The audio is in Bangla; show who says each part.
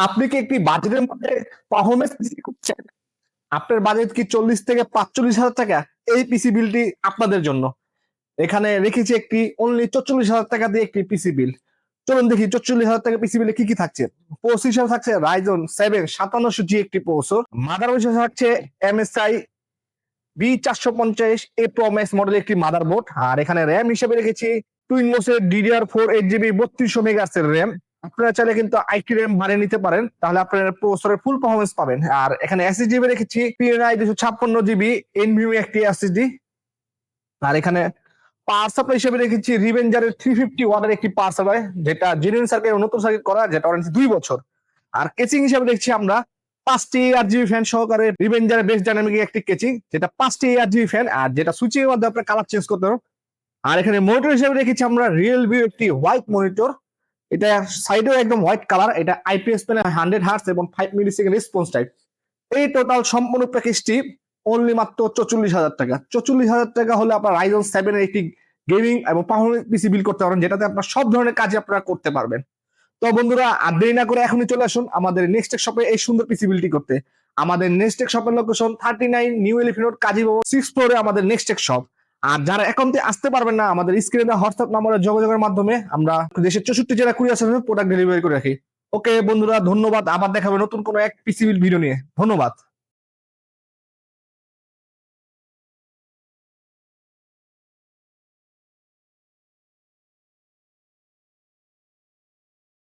Speaker 1: আপনি কি একটি বাজেটের মধ্যে পারফরমেন্স করছেন? আপনার বাজেট কি 40 থেকে 45 হাজার টাকা? এই পিসি বিলটি আপনাদের জন্য। এখানে রেখেছি একটি অনলি 44 হাজার টাকা দিয়ে একটি পিসি বিল। চলুন দেখি 44 হাজার টাকা পিসি বিলে কি কি থাকছে। প্রসেসর হিসাবে থাকছে রাইজন 7 5700G একটি প্রসেসর। মাদারবোর্ড হিসেবে থাকছে MSI B450 A Pro Max মডেলের একটি মাদারবোর্ড। আর এখানে র্যাম হিসেবে রেখেছি টুইনবোসের DDR4 8GB 3200 মেগাহার্টজের র্যাম। আপনারা চাইলে কিন্তু আইটি র্যাম বাড়িয়ে নিতে পারেন, তাহলে আপনারা প্রসেসরের ফুল পারফরমেন্স পাবেন। আর এখানে এসএসডি রেখেছি PNI 256GB NVMe একটি এসএসডি। আর এখানে পাওয়ার সাপ্লাই হিসেবে রেখেছি রিভেঞ্জারের 350 ওয়াটের একটি পাওয়ার সাপ্লাই, যেটা জেনুইন সার্কিট নতুন সার্কিট করা, যেটা ওয়ারেন্টি 2 বছর। আর কেচিং হিসেবে দেখছি আমরা 5টি ARGB ফ্যান সহকারে রিভেঞ্জারের বেস্ট ডাইনামিক একটি কেচিং, যেটা 5টি ARGB ফ্যান, আর যেটা সুইচিং এর মাধ্যমে আপনার কালার চেঞ্জ করতে পারবেন। আর এখানে মনিটর হিসেবে রেখেছি আমরা রিয়েলভিউ একটি হোয়াইট মনিটর। এটা সাইডেও একদম হোয়াইট কালার, এটা IPS প্যানেল 100 হার্টজ এবং 5 মিলিসেকেন্ড রেসপন্স টাইম। এই টোটাল সম্পূর্ণ প্যাকেজটি অনলি মাত্র 44 হাজার টাকা। 44 হাজার টাকা হলে আপনার রাইজন 7 এর একটি গেমিং এবং পারফরমেন্স পিসি বিল করতে পারবেন, যেটাতে আপনার সব ধরনের কাজ আপনারা করতে পারবেন। তো বন্ধুরা, আর দেরি না করে এখনই চলে আসুন আমাদের নেক্সট টেক শপে এই সুন্দর পিসি বিলটি করতে। আমাদের নেক্সট টেক শপের লোকেশন 39 নিউ এলিফ্যান্ট রোড, কাজী ভবন 6 ফ্লোরে আমাদের নেক্সট টেক শপ। আর যারা একান্তে আসতে পারবেন না, আমাদের স্ক্রিনে হোয়াটসঅ্যাপ নম্বরে যোগাযোগের মাধ্যমে আমরা দেশের 64 জেলা কুরিয়ার সার্ভিসে প্রোডাক্ট ডেলিভারি করে রাখি। ওকে বন্ধুরা, ধন্যবাদ। আবার দেখাবে নতুন কোনো এক পিসি বিল ভিডিও নিয়ে। ধন্যবাদ।